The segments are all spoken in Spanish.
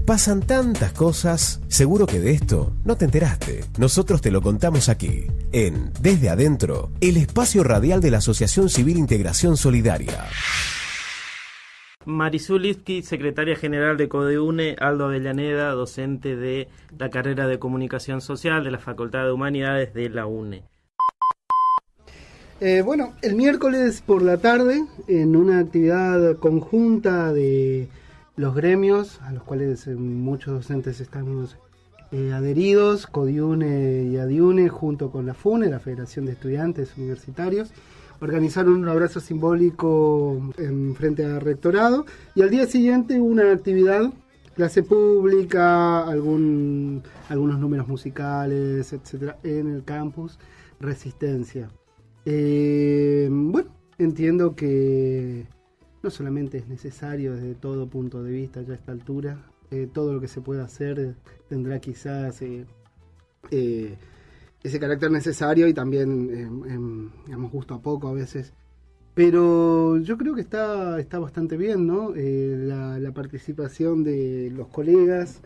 Pasan tantas cosas, seguro que de esto no te enteraste. Nosotros te lo contamos aquí, en Desde Adentro, el espacio radial de la Asociación Civil Integración Solidaria. Marisú Lipski, secretaria general de CODEUNE, Aldo Avellaneda, docente de la carrera de Comunicación Social de la Facultad de Humanidades de la UNE. Bueno, el miércoles por la tarde, en una actividad conjunta de los gremios, a los cuales muchos docentes estamos adheridos, CODIUNE y ADIUNE, junto con la FUNE, la Federación de Estudiantes Universitarios, organizaron un abrazo simbólico en frente al rectorado, y al día siguiente una actividad, clase pública, algunos números musicales, etcétera, en el campus Resistencia. Bueno, entiendo que no solamente es necesario desde todo punto de vista ya a esta altura, todo lo que se pueda hacer tendrá quizás ese carácter necesario y también, digamos, justo a poco a veces. Pero yo creo que está bastante bien, ¿no? La participación de los colegas.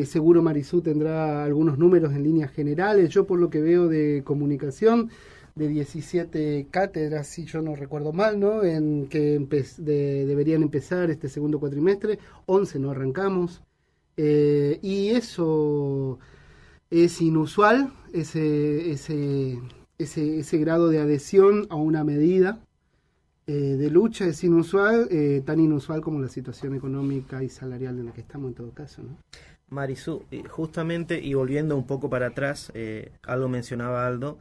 Seguro Marisú tendrá algunos números en líneas generales. Yo, por lo que veo de comunicación, de 17 cátedras, si yo no recuerdo mal, ¿no? En que deberían empezar este segundo cuatrimestre, 11 no arrancamos. Y eso es inusual, ese grado de adhesión a una medida de lucha es inusual, tan inusual como la situación económica y salarial en la que estamos en todo caso, ¿no? Marisú, justamente, y volviendo un poco para atrás, algo mencionaba Aldo,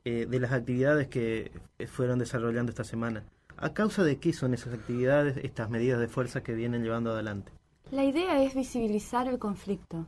de las actividades que fueron desarrollando esta semana. ¿A causa de qué son esas actividades, estas medidas de fuerza que vienen llevando adelante? La idea es visibilizar el conflicto,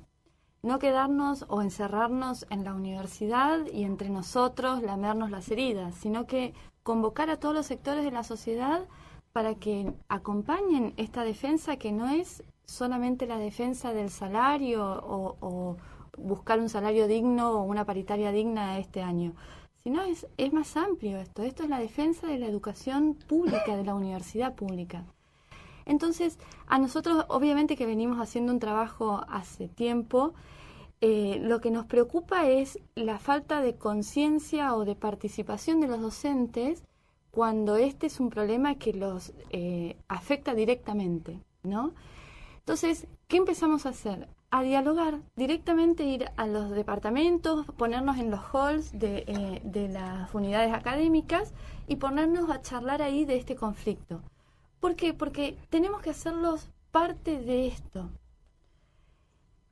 no quedarnos o encerrarnos en la universidad y entre nosotros lamernos las heridas, sino que convocar a todos los sectores de la sociedad para que acompañen esta defensa, que no es solamente la defensa del salario o buscar un salario digno o una paritaria digna este año, sino es más amplio esto. Esto es la defensa de la educación pública, de la universidad pública. Entonces, a nosotros, obviamente que venimos haciendo un trabajo hace tiempo, lo que nos preocupa es la falta de conciencia o de participación de los docentes cuando este es un problema que los afecta directamente, ¿no? Entonces, ¿qué empezamos a hacer? A dialogar directamente, ir a los departamentos, ponernos en los halls de las unidades académicas y ponernos a charlar ahí de este conflicto. ¿Por qué? Porque tenemos que hacerlos parte de esto.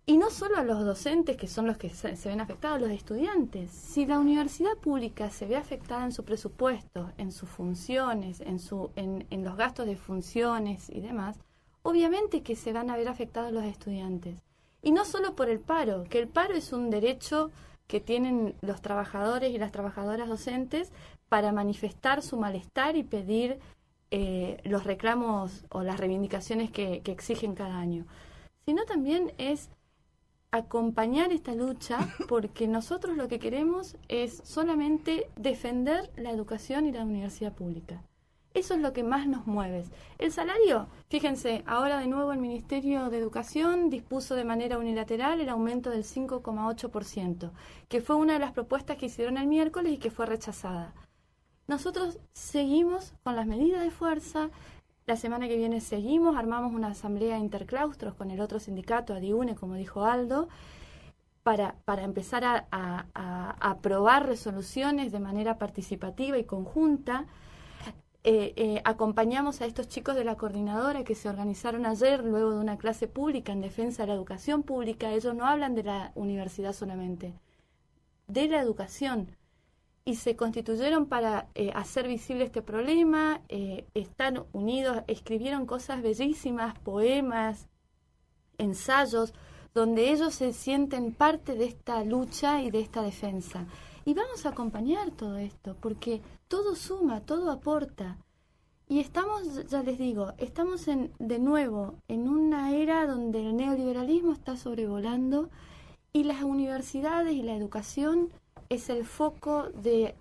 Y no solo a los docentes, que son los que se ven afectados, los estudiantes. Si la universidad pública se ve afectada en su presupuesto, en sus funciones, en los gastos de funciones y demás, obviamente que se van a ver afectados los estudiantes. Y no solo por el paro, que el paro es un derecho que tienen los trabajadores y las trabajadoras docentes para manifestar su malestar y pedir los reclamos o las reivindicaciones que exigen cada año, sino también es acompañar esta lucha, porque nosotros lo que queremos es solamente defender la educación y la universidad pública. Eso es lo que más nos mueve. El salario, fíjense, ahora de nuevo el Ministerio de Educación dispuso de manera unilateral el aumento del 5,8%, que fue una de las propuestas que hicieron el miércoles y que fue rechazada. Nosotros seguimos con las medidas de fuerza. La semana que viene seguimos, armamos una asamblea interclaustros con el otro sindicato, ADIUNE, como dijo Aldo, para empezar a aprobar resoluciones de manera participativa y conjunta. Acompañamos a estos chicos de la coordinadora que se organizaron ayer luego de una clase pública en defensa de la educación pública. Ellos no hablan de la universidad solamente, de la educación. Y se constituyeron para hacer visible este problema, están unidos, escribieron cosas bellísimas, poemas, ensayos, donde ellos se sienten parte de esta lucha y de esta defensa. Y vamos a acompañar todo esto, porque todo suma, todo aporta. Y estamos, ya les digo, estamos de nuevo en una era donde el neoliberalismo está sobrevolando y las universidades y la educación es el foco de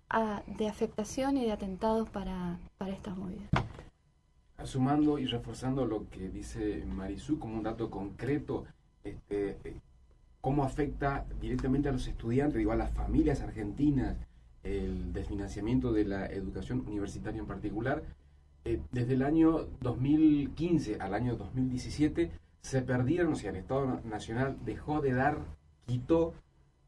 afectación y de atentados para estas movidas. Sumando y reforzando lo que dice Marisú como un dato concreto, cómo afecta directamente a los estudiantes, digo, a las familias argentinas, el desfinanciamiento de la educación universitaria en particular. Desde el año 2015 al año 2017 se perdieron, o sea, el Estado Nacional quitó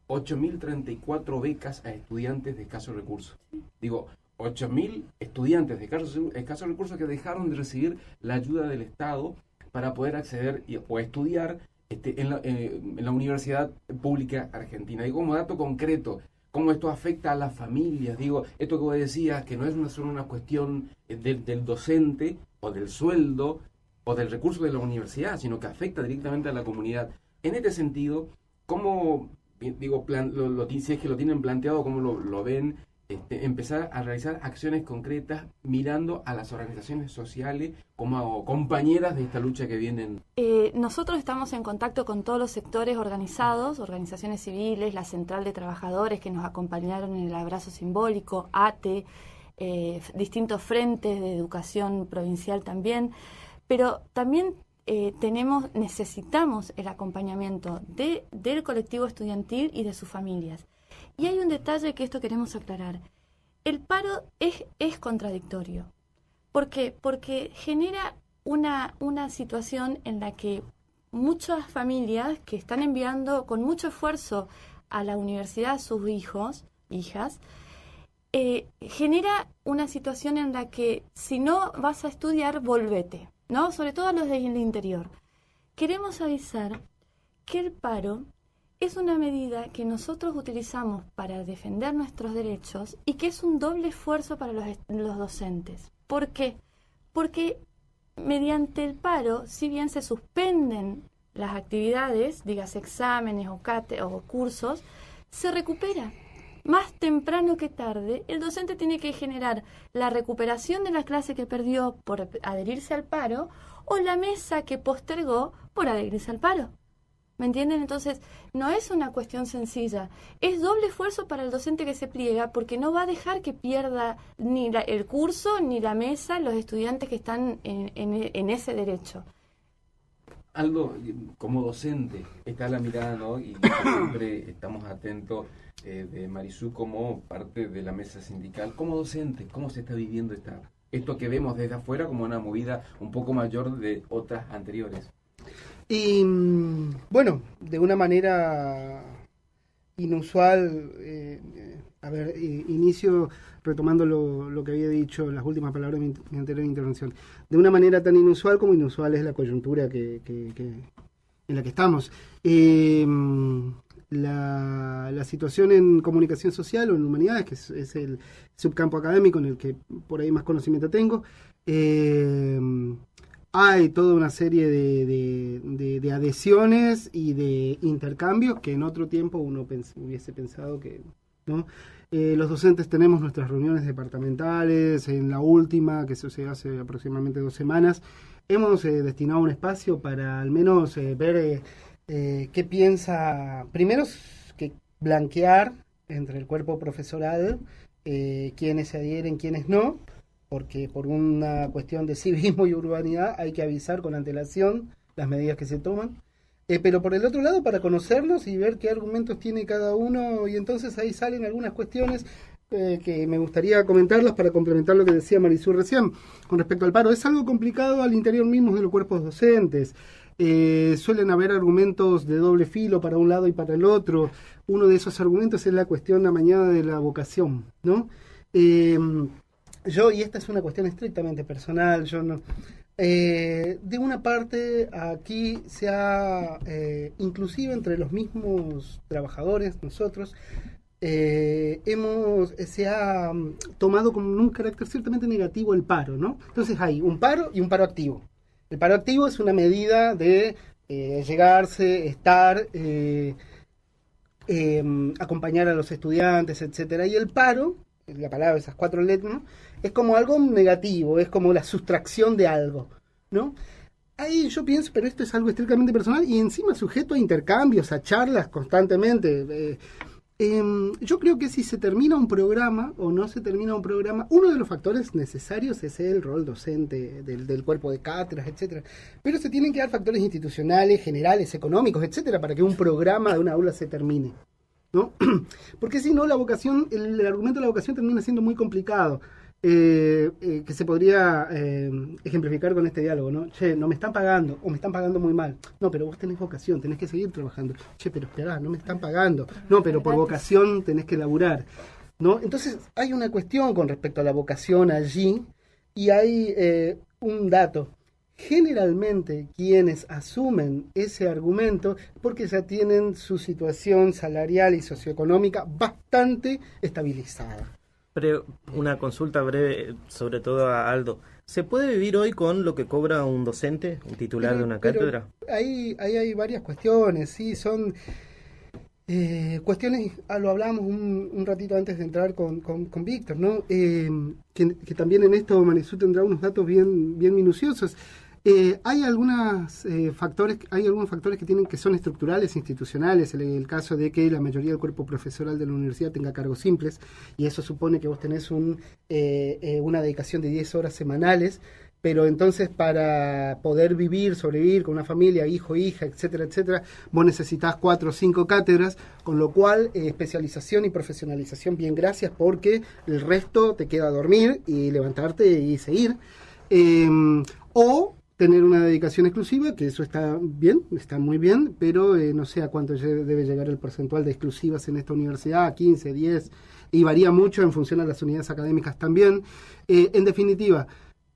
8.034 becas a estudiantes de escasos recursos. Digo, 8.000 estudiantes de escasos recursos que dejaron de recibir la ayuda del Estado para poder acceder o estudiar en la universidad pública argentina. Digo, como dato concreto, cómo esto afecta a las familias. Digo, esto que vos decías, que no es solo una cuestión del docente o del sueldo o del recurso de la universidad, sino que afecta directamente a la comunidad. En este sentido, ¿cómo, digo, si es que lo tienen planteado, cómo lo ven, empezar a realizar acciones concretas mirando a las organizaciones sociales como compañeras de esta lucha que vienen? Nosotros estamos en contacto con todos los sectores organizados, organizaciones civiles, la Central de Trabajadores que nos acompañaron en el abrazo simbólico, ATE, distintos frentes de educación provincial también, pero también necesitamos el acompañamiento del colectivo estudiantil y de sus familias. Y hay un detalle que esto queremos aclarar. El paro es contradictorio. ¿Por qué? Porque genera una situación en la que muchas familias que están enviando con mucho esfuerzo a la universidad a sus hijos, hijas, genera una situación en la que si no vas a estudiar, volvete, ¿no? Sobre todo a los del interior. Queremos avisar que el paro es una medida que nosotros utilizamos para defender nuestros derechos y que es un doble esfuerzo para los docentes. ¿Por qué? Porque mediante el paro, si bien se suspenden las actividades, dígase exámenes o cursos, se recupera. Más temprano que tarde, el docente tiene que generar la recuperación de la clase que perdió por adherirse al paro o la mesa que postergó por adherirse al paro. ¿Me entienden? Entonces, no es una cuestión sencilla. Es doble esfuerzo para el docente que se pliega porque no va a dejar que pierda ni el curso ni la mesa los estudiantes que están en ese derecho. Aldo, como docente, está la mirada, ¿no? Y siempre estamos atentos de Marisú como parte de la mesa sindical. Como docente, ¿cómo se está viviendo esto que vemos desde afuera como una movida un poco mayor de otras anteriores? Y bueno, de una manera inusual, inicio retomando lo que había dicho en las últimas palabras de mi anterior intervención. De una manera tan inusual como inusual es la coyuntura en la que estamos. La situación en comunicación social o en humanidades, que es el subcampo académico en el que por ahí más conocimiento tengo, hay toda una serie de adhesiones y de intercambios que en otro tiempo uno hubiese pensado que no. Los docentes tenemos nuestras reuniones departamentales. En la última, que sucedió hace aproximadamente 2 semanas, hemos destinado un espacio para al menos ver qué piensa, primero que blanquear entre el cuerpo profesoral quiénes se adhieren, quiénes no, porque por una cuestión de civismo y urbanidad hay que avisar con antelación las medidas que se toman, pero por el otro lado para conocernos y ver qué argumentos tiene cada uno, y entonces ahí salen algunas cuestiones que me gustaría comentarlas para complementar lo que decía Marisú recién con respecto al paro. Es algo complicado al interior mismo de los cuerpos docentes. Suelen haber argumentos de doble filo para un lado y para el otro. Uno de esos argumentos es la cuestión amañada de la vocación, ¿no? Y esta es una cuestión estrictamente personal, de una parte aquí se ha, inclusive entre los mismos trabajadores, nosotros, se ha tomado como un carácter ciertamente negativo el paro, ¿no? Entonces hay un paro y un paro activo. El paro activo es una medida de llegarse, estar, acompañar a los estudiantes, etcétera, y el paro, la palabra, esas 4 letras, ¿no?, es como algo negativo, es como la sustracción de algo, ¿no? Ahí yo pienso, pero esto es algo estrictamente personal y encima sujeto a intercambios, a charlas constantemente. Yo creo que si se termina un programa o no se termina un programa, uno de los factores necesarios es el rol docente del cuerpo de cátedras, etcétera. Pero se tienen que dar factores institucionales, generales, económicos, etcétera, para que un programa de una aula se termine, ¿no? Porque si no, la vocación, el argumento de la vocación termina siendo muy complicado. Que se podría ejemplificar con este diálogo, ¿no? Che, no me están pagando, o me están pagando muy mal. No, pero vos tenés vocación, tenés que seguir trabajando. Che, pero esperá, no me están pagando. No, pero por vocación tenés que laburar, ¿no? Entonces hay una cuestión con respecto a la vocación allí, y hay un dato. Generalmente quienes asumen ese argumento porque ya tienen su situación salarial y socioeconómica bastante estabilizada. Una consulta breve, sobre todo a Aldo. ¿Se puede vivir hoy con lo que cobra un docente, un titular de una cátedra? Ahí hay varias cuestiones, sí, son cuestiones, lo hablábamos un ratito antes de entrar con Víctor, ¿no? Que también en esto Marisú tendrá unos datos bien minuciosos. Hay algunos factores que son estructurales, institucionales, el caso de que la mayoría del cuerpo profesoral de la universidad tenga cargos simples, y eso supone que vos tenés una dedicación de 10 horas semanales, pero entonces para poder sobrevivir con una familia, hijo, hija, etcétera, etcétera, vos necesitás 4 o 5 cátedras, con lo cual especialización y profesionalización, bien, gracias, porque el resto te queda dormir y levantarte y seguir. O tener una dedicación exclusiva, que eso está bien, está muy bien, pero no sé a cuánto debe llegar el porcentual de exclusivas en esta universidad, 15, 10, y varía mucho en función a las unidades académicas también. En definitiva,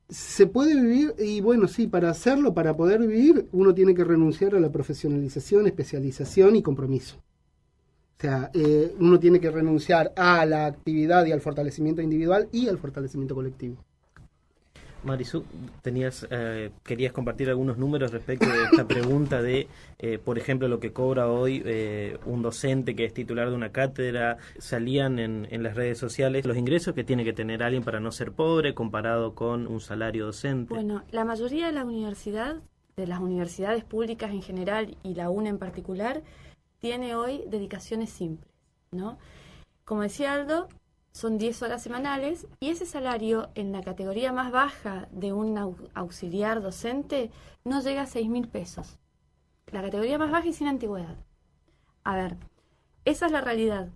se puede vivir, y bueno, sí, para hacerlo, para poder vivir, uno tiene que renunciar a la profesionalización, especialización y compromiso. O sea, uno tiene que renunciar a la actividad y al fortalecimiento individual y al fortalecimiento colectivo. Marisú, querías compartir algunos números respecto de esta pregunta de, por ejemplo, lo que cobra hoy un docente que es titular de una cátedra. Salían en las redes sociales los ingresos que tiene que tener alguien para no ser pobre comparado con un salario docente. Bueno, la mayoría de las universidades públicas en general y la UNE en particular, tiene hoy dedicaciones simples, ¿no? Como decía Aldo, son 10 horas semanales, y ese salario en la categoría más baja de un auxiliar docente no llega a 6.000 pesos. La categoría más baja y sin antigüedad. A ver, esa es la realidad.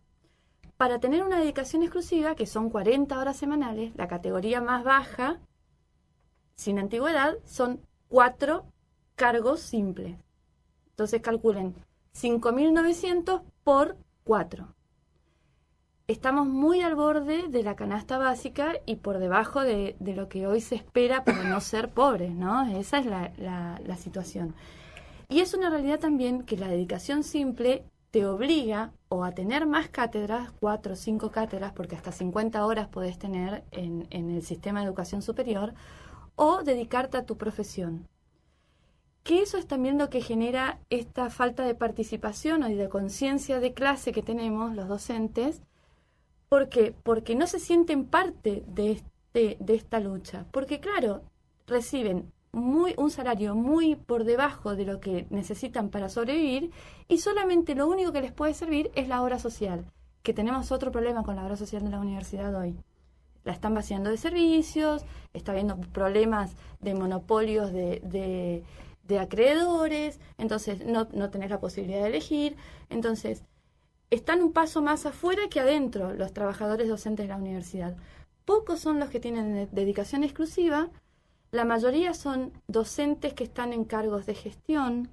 Para tener una dedicación exclusiva, que son 40 horas semanales, la categoría más baja, sin antigüedad, son 4 cargos simples. Entonces calculen 5.900 por 4. Estamos muy al borde de la canasta básica y por debajo de lo que hoy se espera para no ser pobres, ¿no? Esa es la situación. Y es una realidad también que la dedicación simple te obliga o a tener más cátedras, 4 o 5 cátedras, porque hasta 50 horas podés tener en el sistema de educación superior, o dedicarte a tu profesión. Que eso es también lo que genera esta falta de participación o de conciencia de clase que tenemos los docentes. ¿Por qué? Porque no se sienten parte de esta lucha. Porque, claro, reciben un salario muy por debajo de lo que necesitan para sobrevivir, y solamente lo único que les puede servir es la obra social, que tenemos otro problema con la obra social de la universidad hoy. La están vaciando de servicios, está habiendo problemas de monopolios de acreedores, entonces no tenés la posibilidad de elegir. Entonces, están un paso más afuera que adentro los trabajadores docentes de la universidad. Pocos son los que tienen dedicación exclusiva, la mayoría son docentes que están en cargos de gestión,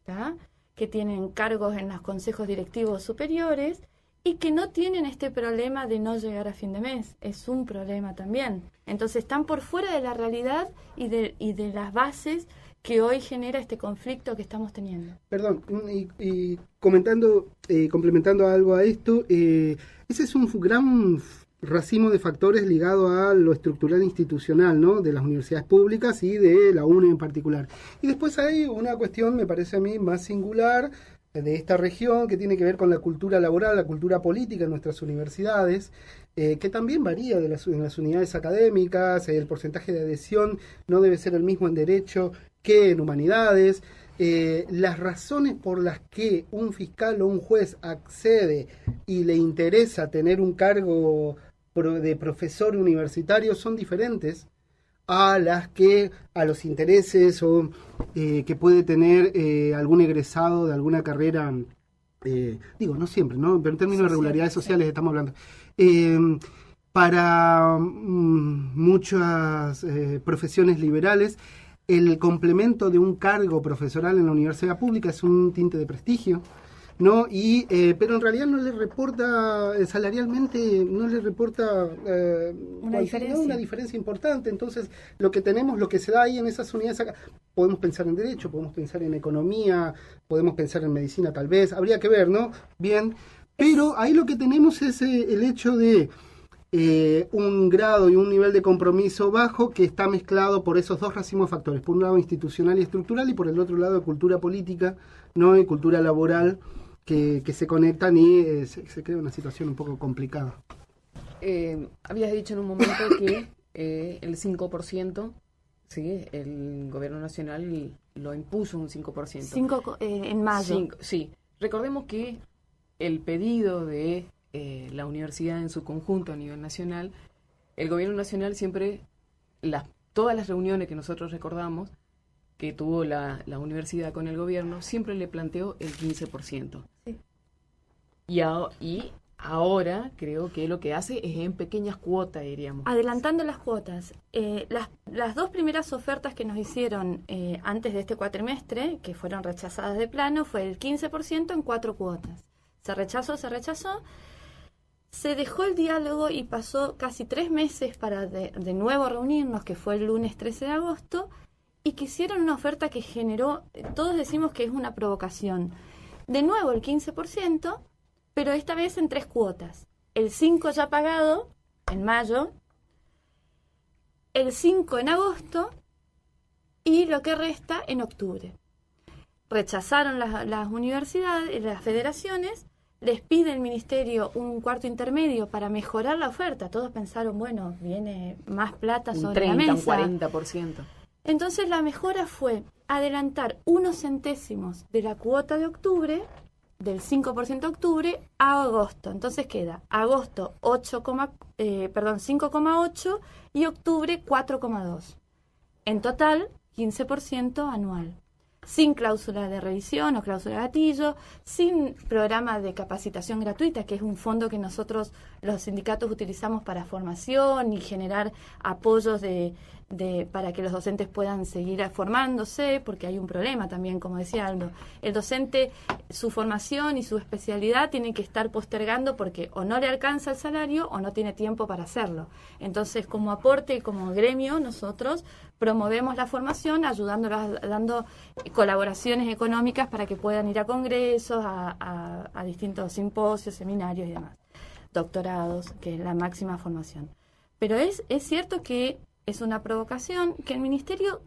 ¿tá? Que tienen cargos en los consejos directivos superiores y que no tienen este problema de no llegar a fin de mes. Es un problema también. Entonces están por fuera de la realidad y de las bases que hoy genera este conflicto que estamos teniendo. Perdón, y complementando algo a esto, ese es un gran racimo de factores ligado a lo estructural institucional, ¿no? De las universidades públicas y de la UNE en particular. Y después hay una cuestión, me parece a mí, más singular de esta región, que tiene que ver con la cultura laboral, la cultura política en nuestras universidades, que también varía en las unidades académicas. El porcentaje de adhesión no debe ser el mismo en Derecho que en Humanidades. las razones por las que un fiscal o un juez accede y le interesa tener un cargo de profesor universitario son diferentes a los intereses o que puede tener algún egresado de alguna carrera, no siempre, ¿no? Pero en términos de regularidades sociales estamos hablando. Para muchas profesiones liberales, el complemento de un cargo profesoral en la universidad pública es un tinte de prestigio, ¿no? Pero en realidad no le reporta, salarialmente, no le reporta una diferencia importante. Entonces, lo que se da ahí en esas unidades acá, podemos pensar en derecho, podemos pensar en economía, podemos pensar en medicina tal vez, habría que ver, ¿no? Bien, pero ahí lo que tenemos es el hecho de un grado y un nivel de compromiso bajo que está mezclado por esos dos racimos de factores, por un lado institucional y estructural y por el otro lado de cultura política, ¿no? Y cultura laboral que se conectan y se crea una situación un poco complicada. Habías dicho en un momento que el 5%, ¿sí? El gobierno nacional lo impuso un 5%. En mayo. Sí, recordemos que el pedido de la universidad en su conjunto a nivel nacional, el gobierno nacional siempre, todas las reuniones que nosotros recordamos que tuvo la universidad con el gobierno, siempre le planteó el 15%. Sí. Y ahora creo que lo que hace es en pequeñas cuotas, diríamos. Adelantando las cuotas, las dos primeras ofertas que nos hicieron antes de este cuatrimestre, que fueron rechazadas de plano, fue el 15% en 4 cuotas. Se rechazó. Se dejó el diálogo y pasó casi 3 meses para de nuevo reunirnos, que fue el lunes 13 de agosto, y que hicieron una oferta que generó, todos decimos que es una provocación. De nuevo el 15%, pero esta vez en 3 cuotas. El 5 ya pagado, en mayo, el 5 en agosto y lo que resta en octubre. Rechazaron las universidades, las federaciones, les pide el ministerio un cuarto intermedio para mejorar la oferta. Todos pensaron, bueno, viene más plata sobre la mesa. Un 40%. Entonces la mejora fue adelantar unos centésimos de la cuota de octubre, del 5% de octubre, a agosto. Entonces queda agosto 5,8 y octubre 4,2. En total, 15% anual. Sin cláusula de revisión o cláusula de gatillo, sin programa de capacitación gratuita, que es un fondo que nosotros, los sindicatos, utilizamos para formación y generar apoyos para que los docentes puedan seguir formándose, porque hay un problema también, como decía Aldo. El docente, su formación y su especialidad tienen que estar postergando porque o no le alcanza el salario o no tiene tiempo para hacerlo. Entonces, como aporte y como gremio, nosotros promovemos la formación, ayudándolos, dando colaboraciones económicas para que puedan ir a congresos, a distintos simposios, seminarios y demás. Doctorados, que es la máxima formación. Pero es cierto que es una provocación que el ministerio,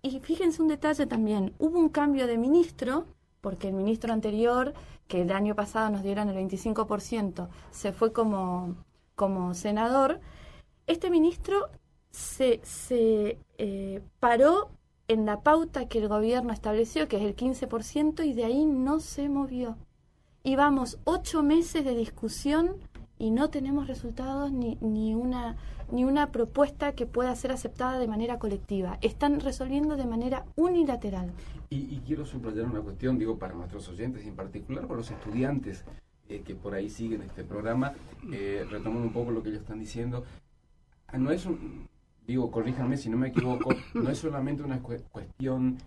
y fíjense un detalle también, hubo un cambio de ministro, porque el ministro anterior, que el año pasado nos dieron el 25%, se fue como senador. Este ministro se paró en la pauta que el gobierno estableció, que es el 15%, y de ahí no se movió. Y vamos 8 meses de discusión y no tenemos resultados ni una propuesta que pueda ser aceptada de manera colectiva. Están resolviendo de manera unilateral. Y quiero subrayar una cuestión, para nuestros oyentes y en particular para los estudiantes que por ahí siguen este programa, retomando un poco lo que ellos están diciendo. No es corríjanme si no me equivoco, no es solamente una cuestión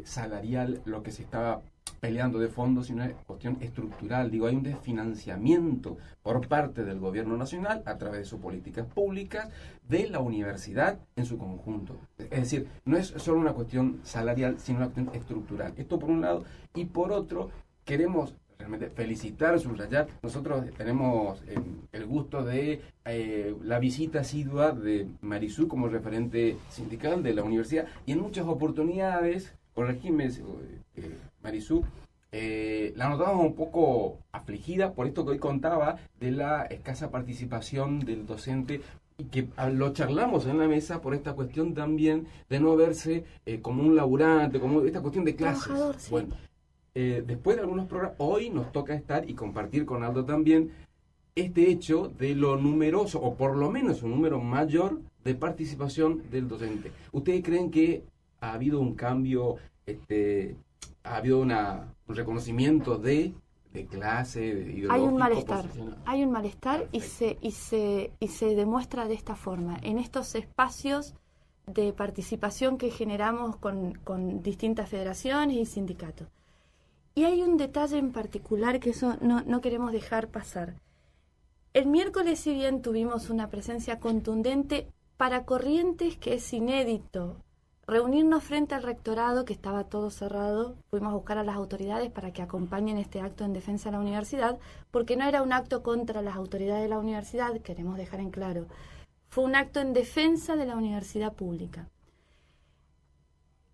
salarial lo que se estaba peleando de fondo, sino una cuestión estructural. Hay un desfinanciamiento por parte del gobierno nacional a través de sus políticas públicas de la universidad en su conjunto. Es decir, no es solo una cuestión salarial, sino una cuestión estructural. Esto por un lado, y por otro, queremos realmente felicitar, subrayar. Nosotros tenemos el gusto de la visita asidua de Marisú como referente sindical de la universidad, y en muchas oportunidades, corregime, Marisú, la notamos un poco afligida por esto que hoy contaba de la escasa participación del docente y que lo charlamos en la mesa por esta cuestión también de no verse como un laburante, como esta cuestión de clases. Trabajador, sí. Bueno, después de algunos programas, hoy nos toca estar y compartir con Aldo también este hecho de lo numeroso, o por lo menos un número mayor de participación del docente. ¿Ustedes creen que ha habido un cambio, ha habido un reconocimiento de clase, de ideológico? Hay un malestar y se demuestra de esta forma, en estos espacios de participación que generamos con distintas federaciones y sindicatos. Y hay un detalle en particular que eso no queremos dejar pasar. El miércoles, si bien tuvimos una presencia contundente, para Corrientes, que es inédito, reunirnos frente al rectorado, que estaba todo cerrado, fuimos a buscar a las autoridades para que acompañen este acto en defensa de la universidad, porque no era un acto contra las autoridades de la universidad, queremos dejar en claro, fue un acto en defensa de la universidad pública.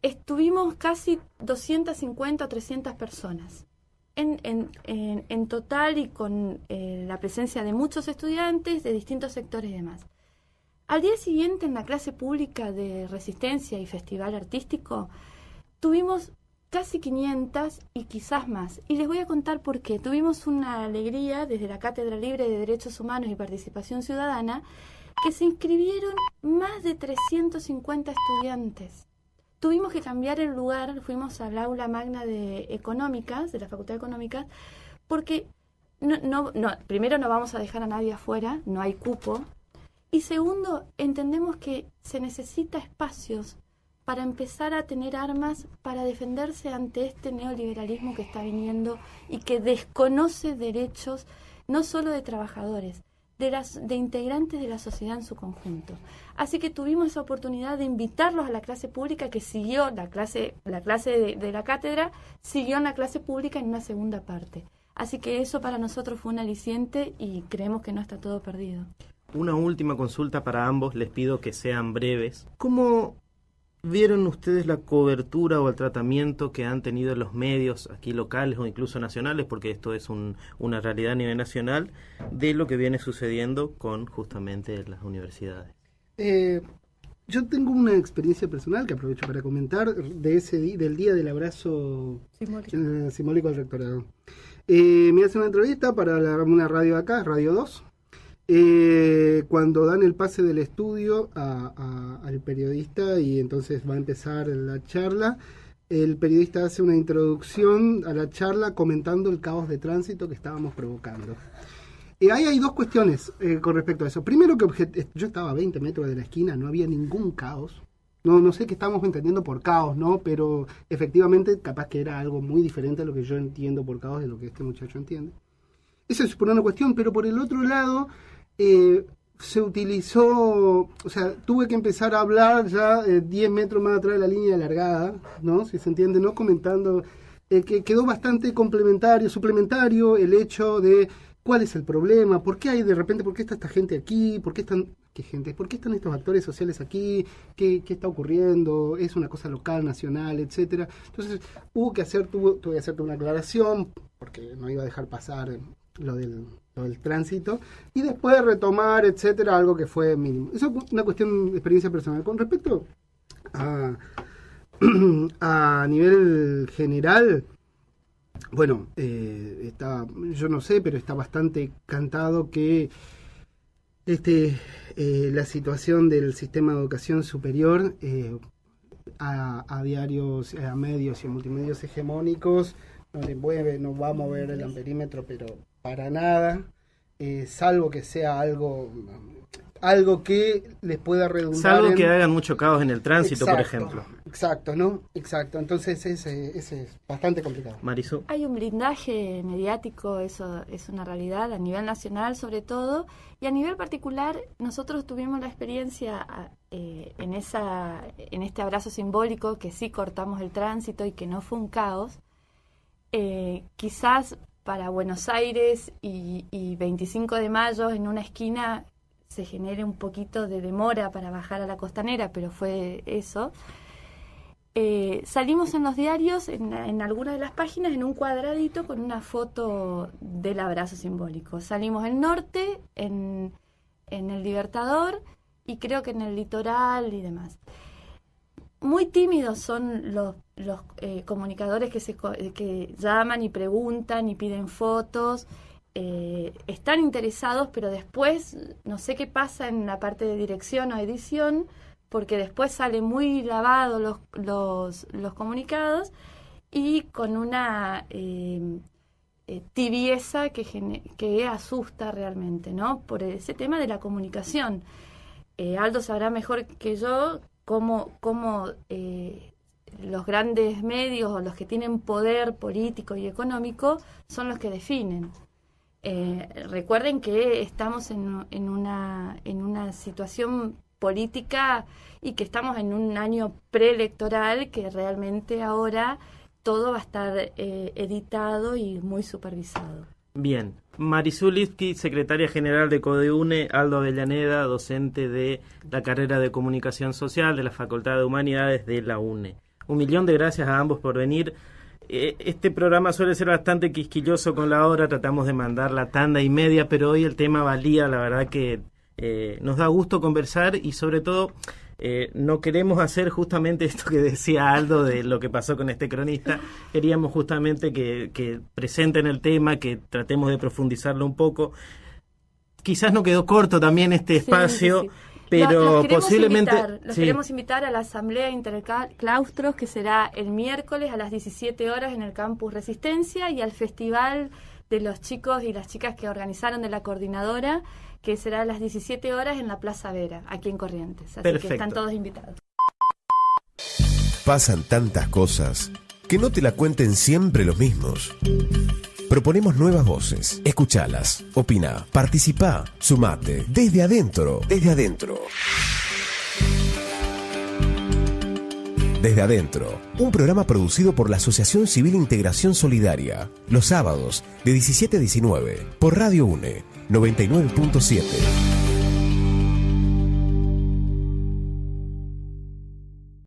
Estuvimos casi 250 o 300 personas. En total y con la presencia de muchos estudiantes de distintos sectores y demás. Al día siguiente, en la clase pública de Resistencia y Festival Artístico, tuvimos casi 500 y quizás más. Y les voy a contar por qué. Tuvimos una alegría desde la Cátedra Libre de Derechos Humanos y Participación Ciudadana, que se inscribieron más de 350 estudiantes. Tuvimos que cambiar el lugar, fuimos al aula magna de Económicas, de la Facultad de Económicas, porque primero no vamos a dejar a nadie afuera, no hay cupo, y segundo, entendemos que se necesita espacios para empezar a tener armas para defenderse ante este neoliberalismo que está viniendo y que desconoce derechos no solo de trabajadores, de integrantes de la sociedad en su conjunto. Así que tuvimos esa oportunidad de invitarlos a la clase pública, que siguió la clase de la cátedra, siguió en la clase pública en una segunda parte. Así que eso para nosotros fue un aliciente y creemos que no está todo perdido. Una última consulta para ambos, les pido que sean breves. ¿Cómo vieron ustedes la cobertura o el tratamiento que han tenido los medios aquí locales o incluso nacionales, porque esto es una realidad a nivel nacional, de lo que viene sucediendo con justamente las universidades? Yo tengo una experiencia personal que aprovecho para comentar del día del abrazo simbólico al rectorado. Me hacen una entrevista para una radio acá, Radio 2. Cuando dan el pase del estudio al periodista y entonces va a empezar la charla, el periodista hace una introducción a la charla comentando el caos de tránsito que estábamos provocando. Ahí hay dos cuestiones con respecto a eso. Primero, que yo estaba a 20 metros de la esquina, no había ningún caos. No sé qué estamos entendiendo por caos, ¿no? Pero efectivamente capaz que era algo muy diferente a lo que yo entiendo por caos de lo que este muchacho entiende. Esa es por una cuestión, pero por el otro lado se utilizó, o sea, tuve que empezar a hablar ya 10 metros más atrás de la línea largada, ¿no? Si se entiende, ¿no? Comentando que quedó bastante suplementario el hecho de cuál es el problema, por qué está esta gente aquí, por qué están estos actores sociales aquí, qué está ocurriendo, es una cosa local, nacional, etcétera. Entonces tuve que hacerte una aclaración, porque no iba a dejar pasar lo del tránsito, y después retomar, etcétera, algo que fue mínimo. Eso es una cuestión de experiencia personal. Con respecto a nivel general, bueno, yo no sé, pero está bastante cantado que la situación del sistema de educación superior a diarios, a medios y a multimedios hegemónicos no va a mover el amperímetro, pero para nada, salvo que sea algo que les pueda redundar. Salvo que hagan mucho caos en el tránsito, por ejemplo. Exacto, ¿no? Exacto. Entonces ese es bastante complicado. Marisol. Hay un blindaje mediático, eso es una realidad, a nivel nacional sobre todo, y a nivel particular nosotros tuvimos la experiencia en este abrazo simbólico, que sí cortamos el tránsito y que no fue un caos. Quizás para Buenos Aires y 25 de mayo en una esquina se genere un poquito de demora para bajar a la Costanera, pero fue eso. Salimos en los diarios, en algunas de las páginas, en un cuadradito con una foto del abrazo simbólico. Salimos en Norte, en El Libertador, y creo que en el litoral y demás. Muy tímidos son los comunicadores que llaman y preguntan y piden fotos. Están interesados, pero después no sé qué pasa en la parte de dirección o edición, porque después sale muy lavado los comunicados y con una tibieza que asusta realmente, ¿no? Por ese tema de la comunicación. Aldo sabrá mejor que yo cómo los grandes medios o los que tienen poder político y económico son los que definen. Recuerden que estamos en una situación política y que estamos en un año preelectoral, que realmente ahora todo va a estar editado y muy supervisado. Bien, Marisol Lipski, secretaria general de CODEUNE, Aldo Avellaneda, docente de la carrera de Comunicación Social de la Facultad de Humanidades de la UNE. 1.000.000 de gracias a ambos por venir. Este programa suele ser bastante quisquilloso con la hora, tratamos de mandar la tanda y media, pero hoy el tema valía, la verdad que nos da gusto conversar y sobre todo no queremos hacer justamente esto que decía Aldo de lo que pasó con este cronista. Queríamos justamente que presenten el tema, que tratemos de profundizarlo un poco. Quizás no quedó corto también este espacio, sí. Pero posiblemente... Los queremos invitar a la Asamblea Interclaustros, que será el miércoles a las 17 horas en el Campus Resistencia, y al Festival de los chicos y las chicas que organizaron de la coordinadora, que será a las 17 horas en la Plaza Vera, aquí en Corrientes. Así Perfecto. Que están todos invitados. Pasan tantas cosas que no te la cuenten siempre los mismos. Proponemos nuevas voces. Escuchalas, opina, participá, sumate. Desde adentro. Desde adentro. Desde adentro. Un programa producido por la Asociación Civil Integración Solidaria. Los sábados de 17 a 19. Por Radio UNE 99.7.